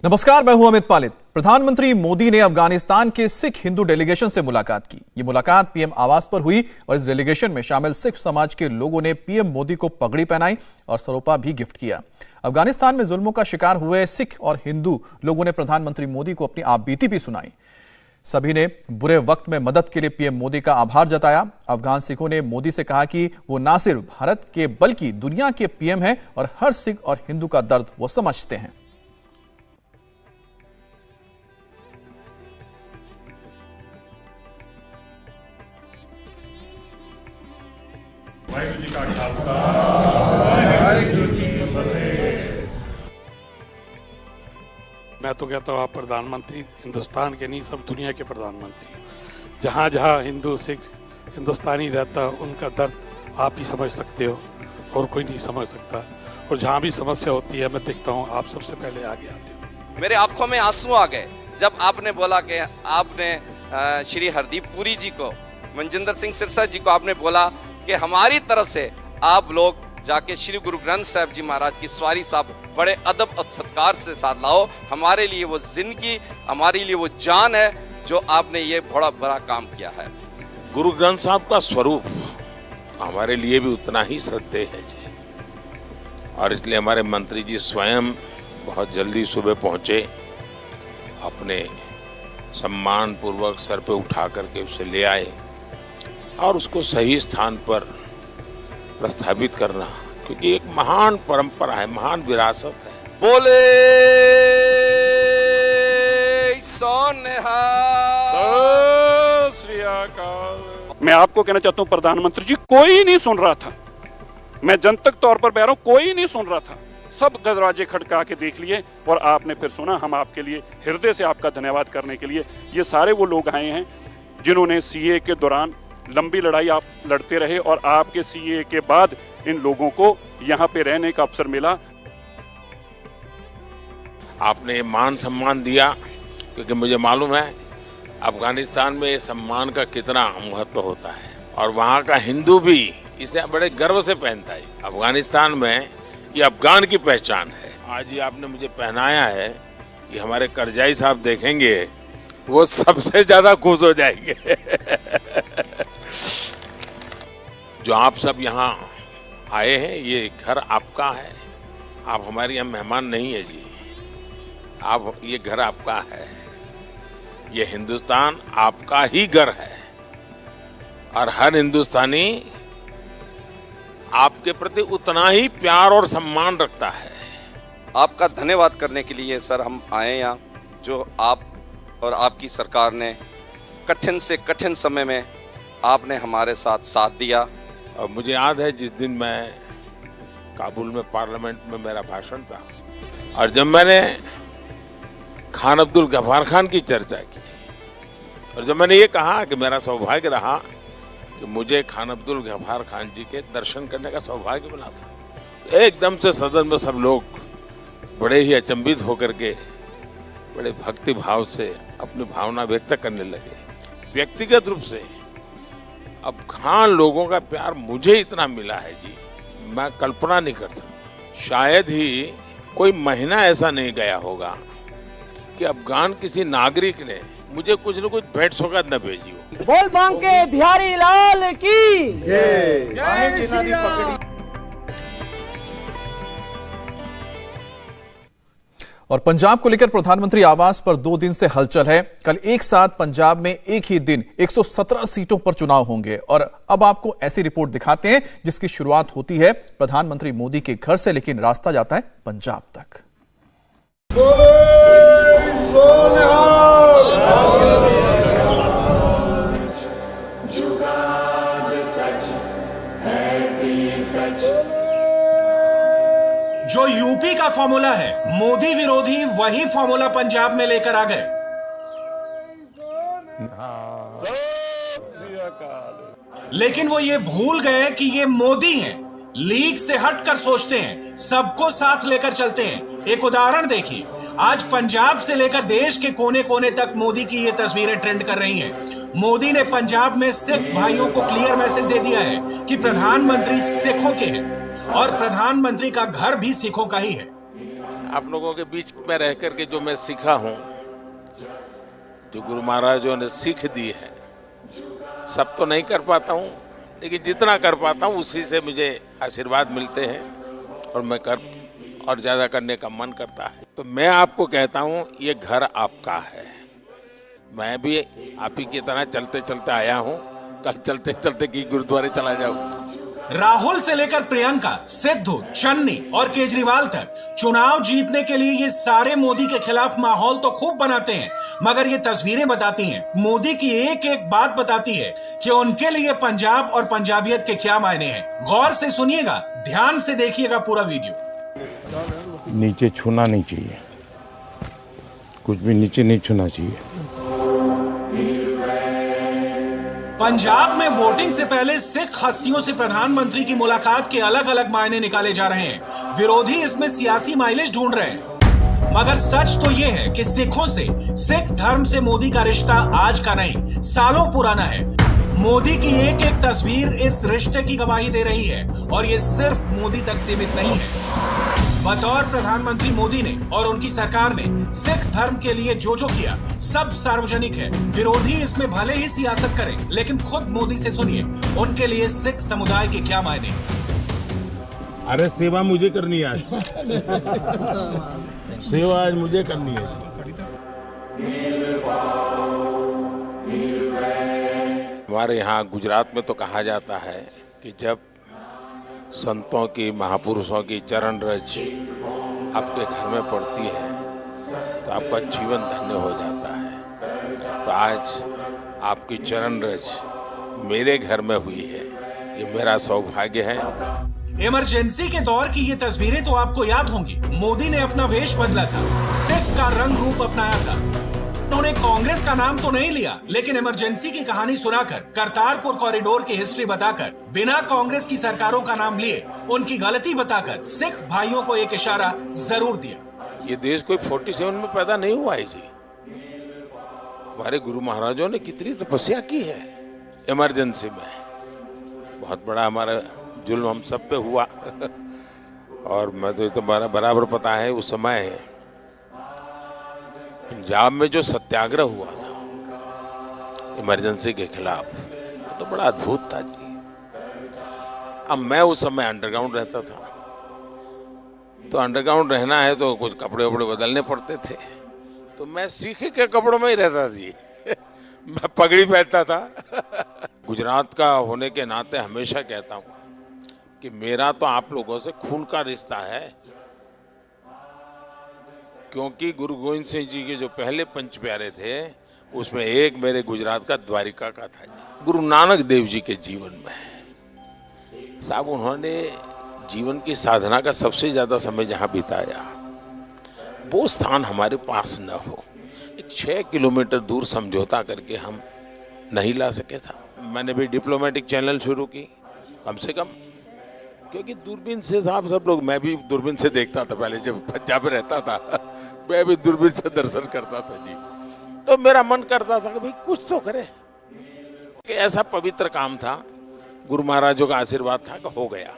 नमस्कार, मैं हूं अमित पालित। प्रधानमंत्री मोदी ने अफगानिस्तान के सिख हिंदू डेलीगेशन से मुलाकात की। ये मुलाकात पीएम आवास पर हुई और इस डेलीगेशन में शामिल सिख समाज के लोगों ने पीएम मोदी को पगड़ी पहनाई और सरोपा भी गिफ्ट किया। अफगानिस्तान में जुल्मों का शिकार हुए सिख और हिंदू लोगों ने प्रधानमंत्री मोदी को अपनी आपबीती भी सुनाई। सभी ने बुरे वक्त में मदद के लिए पीएम मोदी का आभार जताया। अफगान सिखों ने मोदी से कहा कि वो ना सिर्फ भारत के बल्कि दुनिया के पीएम हैं और हर सिख और हिंदू का दर्द वो समझते हैं। वाहिगुरू जी का खालसा, वाहिगुरू जी की फतेह। मैं तो कहता हूँ आप प्रधानमंत्री हिंदुस्तान के नहीं, सब दुनिया के प्रधानमंत्री। जहाँ जहाँ हिंदू सिख हिंदुस्तानी रहता है उनका दर्द आप ही समझ सकते हो और कोई नहीं समझ सकता। और जहाँ भी समस्या होती है मैं देखता हूँ आप सबसे पहले आगे आते हो। मेरे आंखों में आंसू आ गए जब आपने बोला कि आपने श्री हरदीप पुरी जी को, मनजिंदर सिंह सिरसा जी को आपने बोला कि हमारी तरफ से आप लोग जाके श्री गुरु ग्रंथ साहब जी महाराज की सवारी साहब बड़े अदब और सत्कार से साथ लाओ। हमारे लिए वो जिंदगी, हमारे लिए वो जान है जो आपने ये बड़ा बड़ा काम किया है। गुरु ग्रंथ साहब का स्वरूप हमारे लिए भी उतना ही श्रद्धेय है जी, और इसलिए हमारे मंत्री जी स्वयं बहुत जल्दी सुबह पहुंचे, अपने सम्मान पूर्वक सर पे उठा करके उसे ले आए और उसको सही स्थान पर प्रस्थापित करना, क्योंकि एक महान परंपरा है, महान विरासत है। बोले सोनेहा श्री अकाल। मैं आपको कहना चाहता हूँ प्रधानमंत्री जी, कोई नहीं सुन रहा था। मैं जनतक तौर पर कह रहा हूँ, कोई नहीं सुन रहा था। सब दरवाजे खटका के देख लिए और आपने फिर सुना। हम आपके लिए हृदय से आपका धन्यवाद करने के लिए ये सारे वो लोग आए हैं जिन्होंने सीए के दौरान लंबी लड़ाई आप लड़ते रहे और आपके सीए के बाद इन लोगों को यहाँ पे रहने का अवसर मिला। आपने मान सम्मान दिया, क्योंकि मुझे मालूम है अफगानिस्तान में ये सम्मान का कितना महत्व होता है और वहाँ का हिंदू भी इसे बड़े गर्व से पहनता है। अफगानिस्तान में ये अफगान की पहचान है। आज ये आपने मुझे पहनाया है, ये हमारे करजाई साहब देखेंगे वो सबसे ज्यादा खुश हो जाएंगे। जो आप सब यहाँ आए हैं, ये घर आपका है। आप हमारे यहाँ मेहमान नहीं है जी, आप, ये घर आपका है। ये हिंदुस्तान आपका ही घर है और हर हिंदुस्तानी आपके प्रति उतना ही प्यार और सम्मान रखता है। आपका धन्यवाद करने के लिए सर हम आए यहाँ, जो आप और आपकी सरकार ने कठिन से कठिन समय में आपने हमारे साथ दिया। और मुझे याद है जिस दिन मैं काबुल में पार्लियामेंट में मेरा भाषण था और जब मैंने खान अब्दुल गफ्फार खान की चर्चा की और जब मैंने ये कहा कि मेरा सौभाग्य रहा कि मुझे खान अब्दुल गफ्फार खान जी के दर्शन करने का सौभाग्य मिला था, तो एकदम से सदन में सब लोग बड़े ही अचंभित होकर के बड़े भक्ति भाव से अपनी भावना व्यक्त करने लगे। व्यक्तिगत रूप से अफगान लोगों का प्यार मुझे इतना मिला है जी, मैं कल्पना नहीं कर सकता। शायद ही कोई महीना ऐसा नहीं गया होगा कि अफगान किसी नागरिक ने मुझे कुछ न कुछ भेंट सौगात न भेजी हो। बोल बांके बिहारी लाल की जय। और पंजाब को लेकर प्रधानमंत्री आवास पर 2 दिन से हलचल है। कल एक साथ पंजाब में एक ही दिन 117 सीटों पर चुनाव होंगे और अब आपको ऐसी रिपोर्ट दिखाते हैं जिसकी शुरुआत होती है प्रधानमंत्री मोदी के घर से, लेकिन रास्ता जाता है पंजाब तक। जो यूपी का फॉर्मूला है मोदी विरोधी, वही फॉर्मूला पंजाब में लेकर आ गए। लेकिन वो ये भूल गए कि ये मोदी हैं, लीग से हटकर सोचते हैं, सबको साथ लेकर चलते हैं। एक उदाहरण देखिए, आज पंजाब से लेकर देश के कोने कोने तक मोदी की ये तस्वीरें ट्रेंड कर रही हैं। मोदी ने पंजाब में सिख भाइयों को क्लियर मैसेज दे दिया है कि प्रधानमंत्री सिखों के हैं और प्रधानमंत्री का घर भी सिखों का ही है। आप लोगों के बीच में रह करके जो मैं सीखा हूँ, जो गुरु महाराजों ने सीख दी है, सब तो नहीं कर पाता हूँ, लेकिन जितना कर पाता हूँ उसी से मुझे आशीर्वाद मिलते हैं और मैं और ज़्यादा करने का मन करता है। तो मैं आपको कहता हूँ ये घर आपका है। मैं भी आप ही की तरह चलते चलते आया हूँ, कल चलते चलते की गुरुद्वारे चला जाऊँ। राहुल से लेकर प्रियंका, सिद्धू, चन्नी और केजरीवाल तक चुनाव जीतने के लिए ये सारे मोदी के खिलाफ माहौल तो खूब बनाते हैं, मगर ये तस्वीरें बताती हैं, मोदी की एक एक बात बताती है कि उनके लिए पंजाब और पंजाबियत के क्या मायने हैं। गौर से सुनिएगा, ध्यान से देखिएगा पूरा वीडियो। नीचे छूना नहीं चाहिए, कुछ भी नीचे नहीं छूना चाहिए। पंजाब में वोटिंग से पहले सिख हस्तियों से प्रधानमंत्री की मुलाकात के अलग अलग मायने निकाले जा रहे हैं। विरोधी इसमें सियासी माइलेज ढूंढ रहे हैं, मगर सच तो यह है कि सिखों से, सिख धर्म से मोदी का रिश्ता आज का नहीं, सालों पुराना है। मोदी की एक एक तस्वीर इस रिश्ते की गवाही दे रही है और ये सिर्फ मोदी तक सीमित नहीं है। बतौर प्रधानमंत्री मोदी ने और उनकी सरकार ने सिख धर्म के लिए जो किया सब सार्वजनिक है। विरोधी इसमें भले ही सियासत करें, लेकिन खुद मोदी से सुनिए उनके लिए सिख समुदाय के क्या मायने। अरे सेवा मुझे करनी है आज, सेवा आज मुझे करनी है। हमारे यहाँ गुजरात में तो कहा जाता है कि जब संतों की, महापुरुषों की चरण रज आपके घर में पड़ती है तो आपका जीवन धन्य हो जाता है। तो आज आपकी चरण रज मेरे घर में हुई है, ये मेरा सौभाग्य है। इमरजेंसी के दौर की ये तस्वीरें तो आपको याद होंगी। मोदी ने अपना वेश बदला था, सिख का रंग रूप अपनाया था। उन्होंने कांग्रेस का नाम तो नहीं लिया, लेकिन इमरजेंसी की कहानी सुनाकर, करतारपुर कॉरिडोर की हिस्ट्री बताकर, बिना कांग्रेस की सरकारों का नाम लिए, उनकी गलती बताकर सिख भाइयों को एक इशारा जरूर दिया। ये देश कोई 47 में पैदा नहीं हुआ है जी। हमारे गुरु महाराजों ने कितनी तपस्या की है इमरजेंसी में। बहुत बड़ा हमारा जुल्म हम सब पे हुआ और मैं तो तुम्हारा बराबर पता है, उस समय पंजाब में जो सत्याग्रह हुआ था इमरजेंसी के खिलाफ, तो बड़ा अद्भुत था जी। अब मैं उस समय अंडरग्राउंड रहता था, तो अंडरग्राउंड रहना है तो कुछ कपड़े वपड़े बदलने पड़ते थे, तो मैं सीखे के कपड़ों में ही रहता जी मैं पगड़ी पहनता था गुजरात का होने के नाते हमेशा कहता हूँ कि मेरा तो आप लोगों से खून का रिश्ता है, क्योंकि गुरु गोविंद सिंह जी के जो पहले पंच प्यारे थे उसमें एक मेरे गुजरात का द्वारिका का था जी। गुरु नानक देव जी के जीवन में साहब उन्होंने जीवन की साधना का सबसे ज़्यादा समय जहाँ बिताया, वो स्थान हमारे पास न हो। एक 6 किलोमीटर दूर समझौता करके हम नहीं ला सके था। मैंने भी डिप्लोमेटिक चैनल शुरू की, कम से कम, क्योंकि दूरबीन से साहब सब लोग, मैं भी दूरबीन से देखता था पहले जब पंजाब में रहता था मैं भी दूरबीन से दर्शन करता था जी। तो मेरा मन करता था कि भाई कुछ तो करे, कि ऐसा पवित्र काम था, गुरु महाराजों का आशीर्वाद था कि हो गया।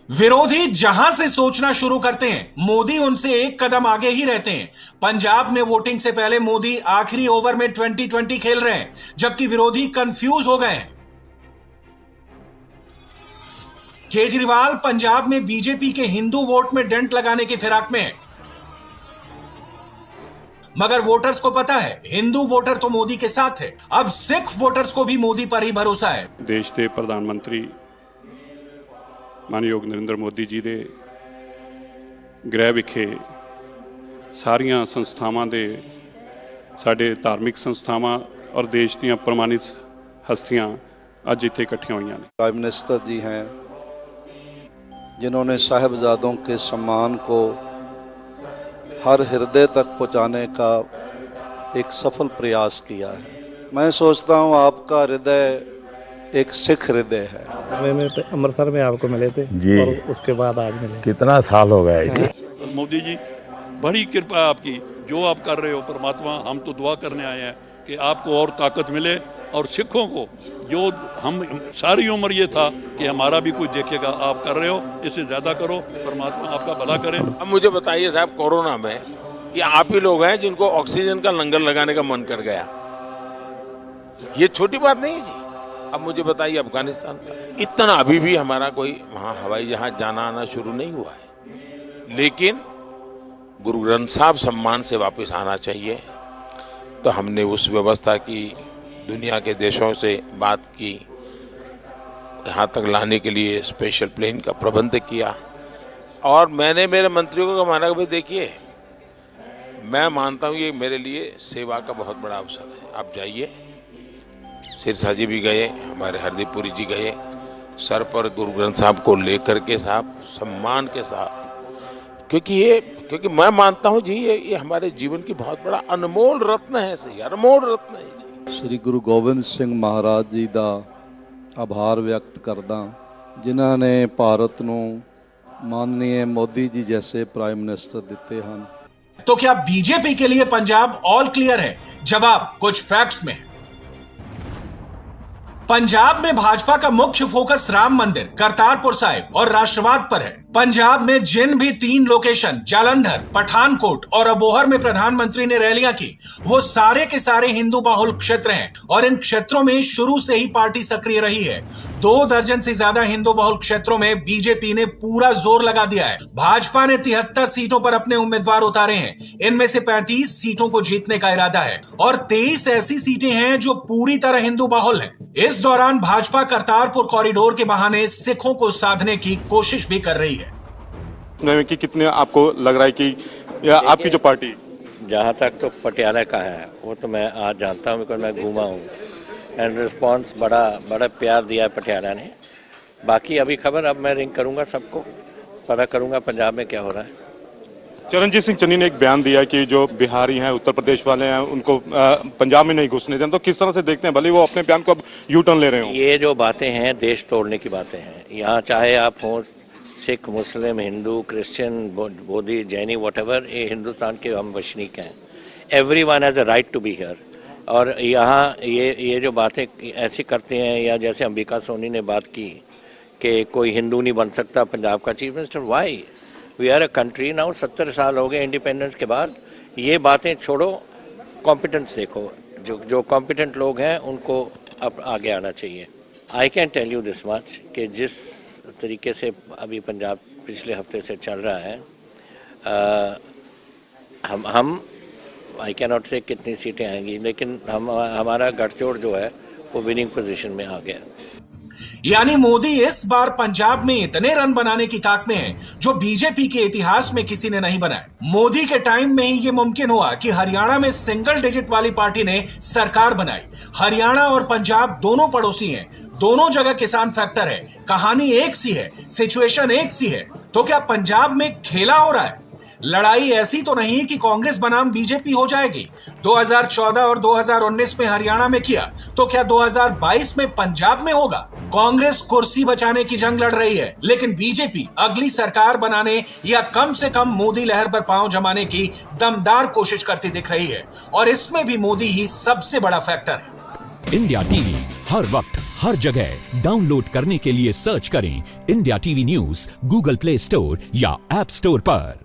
विरोधी जहां से सोचना शुरू करते हैं, मोदी उनसे एक कदम आगे ही रहते हैं। पंजाब में वोटिंग से पहले मोदी आखिरी ओवर में 2020 खेल रहे हैं, जबकि विरोधी कंफ्यूज हो गए हैं। केजरीवाल पंजाब में बीजेपी के हिंदू वोट में डेंट लगाने की फिराक में है, मगर वोटर्स को पता है हिंदू वोटर तो मोदी के साथ है। अब सिख वोटर्स को भी मोदी पर ही भरोसा है। देश के प्रधानमंत्री मानयोग नरेंद्र मोदी जी के गृह विखे सारियां संस्थावां दे साडे धार्मिक संस्थावां और देश दीयां प्रमाणित हस्तियां अज इत्थे इकट्ठियां हुईयां ने। प्राइम मिनिस्टर जी हैं जिन्होंने साहिबजादों के सम्मान को हर हृदय तक पहुंचाने का एक सफल प्रयास किया है। मैं सोचता हूं आपका हृदय एक सिख हृदय है। मैं अमृतसर में आपको मिले थे जी, और उसके बाद आज मिले। कितना साल हो गया जी। मोदी जी बड़ी कृपा है आपकी, जो आप कर रहे हो परमात्मा, हम तो दुआ करने आए हैं कि आपको और ताकत मिले और सिखों को जो हम सारी उम्र ये था कि हमारा भी कुछ देखेगा, आप कर रहे हो, इससे ज़्यादा करो, परमात्मा आपका भला करे। अब मुझे बताइए साहब, कोरोना में ये आप ही लोग हैं जिनको ऑक्सीजन का लंगर लगाने का मन कर गया। ये छोटी बात नहीं जी। अब मुझे बताइए, अफगानिस्तान था, इतना अभी भी हमारा कोई वहाँ हवाई जहाज जाना आना शुरू नहीं हुआ है, लेकिन गुरु ग्रंथ साहब सम्मान से वापस आना चाहिए। तो हमने उस व्यवस्था की, दुनिया के देशों से बात की, यहाँ तक लाने के लिए स्पेशल प्लेन का प्रबंध किया। और मैंने मेरे मंत्रियों को माना कि भाई देखिए, मैं मानता हूँ ये मेरे लिए सेवा का बहुत बड़ा अवसर है, आप जाइए। सिरसा जी भी गए, हमारे हरदीप पुरी जी गए, सर पर गुरु ग्रंथ साहब को लेकर के साहब सम्मान के साथ, क्योंकि मैं मानता हूँ जी ये हमारे जीवन की बहुत बड़ा अनमोल रत्न है। सही, अनमोल रत्न है जी। श्री गुरु गोबिंद सिंह महाराज जी का आभार व्यक्त करदा, जिन्हों ने भारत को माननीय मोदी जी जैसे प्राइम मिनिस्टर दिते हैं। तो क्या बीजेपी के लिए पंजाब ऑल क्लियर है? जवाब कुछ फैक्ट्स में है। पंजाब में भाजपा का मुख्य फोकस राम मंदिर, करतारपुर साहिब और राष्ट्रवाद पर है। पंजाब में जिन भी 3 लोकेशन जालंधर, पठानकोट और अबोहर में प्रधानमंत्री ने रैलियां की, वो सारे के सारे हिंदू बहुल क्षेत्र हैं और इन क्षेत्रों में शुरू से ही पार्टी सक्रिय रही है। 2 दर्जन से ज्यादा हिंदू बहुल क्षेत्रों में बीजेपी ने पूरा जोर लगा दिया है। भाजपा ने 73 सीटों पर अपने उम्मीदवार उतारे हैं। इनमें से 35 सीटों को जीतने का इरादा है और 23 ऐसी सीटें हैं जो पूरी तरह हिंदू बहुल हैं। इस दौरान भाजपा करतारपुर कॉरिडोर के बहाने सिखों को साधने की कोशिश भी कर रही है। कि कितने आपको लग रहा है कि या आपकी जो पार्टी, जहाँ तक तो पटियाला का है वो तो मैं आज जानता हूँ, बिकॉज मैं घूमा हूँ एंड रिस्पांस बड़ा प्यार दिया है पटियाला ने। बाकी अभी खबर, अब मैं रिंग करूंगा, सबको पता करूंगा पंजाब में क्या हो रहा है। चरणजीत सिंह चन्नी ने एक बयान दिया कि जो बिहारी हैं, उत्तर प्रदेश वाले हैं, उनको पंजाब में नहीं घुसने दें। तो किस तरह से देखते हैं, भले वो अपने बयान को अब यू टर्न ले रहे हो? ये जो बातें हैं देश तोड़ने की बातें हैं। यहाँ चाहे आप हो सिख, मुस्लिम, हिंदू, क्रिश्चियन, बोधी, जैनी, व्हाटएवर, ये हिंदुस्तान के हम वसनीक हैं। Everyone has a right to be here. और यहाँ ये जो बातें ऐसी करते हैं, या जैसे अंबिका सोनी ने बात की कि कोई हिंदू नहीं बन सकता पंजाब का chief minister, why? We are a country now, 70 साल हो गए इंडिपेंडेंस के बाद। ये बातें छोड़ो, कॉम्पिटेंस देखो। जो कॉम्पिटेंट लोग हैं उनको अब आगे आना चाहिए। I can tell you this much कि जिस तरीके से अभी पंजाब पिछले हफ्ते से चल रहा है, हम आई कैन नॉट से कितनी सीटें आएंगी, लेकिन हमारा गठजोड़ जो है वो विनिंग पोजीशन में आ गया। यानी मोदी इस बार पंजाब में इतने रन बनाने की ताक में है जो बीजेपी के इतिहास में किसी ने नहीं बनाए। मोदी के टाइम में ही ये मुमकिन हुआ कि हरियाणा में सिंगल डिजिट वाली पार्टी ने सरकार बनाई। हरियाणा और पंजाब दोनों पड़ोसी हैं, दोनों जगह किसान फैक्टर है, कहानी एक सी है, सिचुएशन एक सी है। तो क्या पंजाब में खेला हो रहा है? लड़ाई ऐसी तो नहीं कि कांग्रेस बनाम बीजेपी हो जाएगी। 2014 और 2019 में हरियाणा में किया, तो क्या 2022 में पंजाब में होगा? कांग्रेस कुर्सी बचाने की जंग लड़ रही है, लेकिन बीजेपी अगली सरकार बनाने या कम से कम मोदी लहर पर पांव जमाने की दमदार कोशिश करती दिख रही है। और इसमें भी मोदी ही सबसे बड़ा फैक्टर है। इंडिया टीवी हर वक्त हर जगह डाउनलोड करने के लिए सर्च करें India TV news Google play store या ऐप स्टोर पर।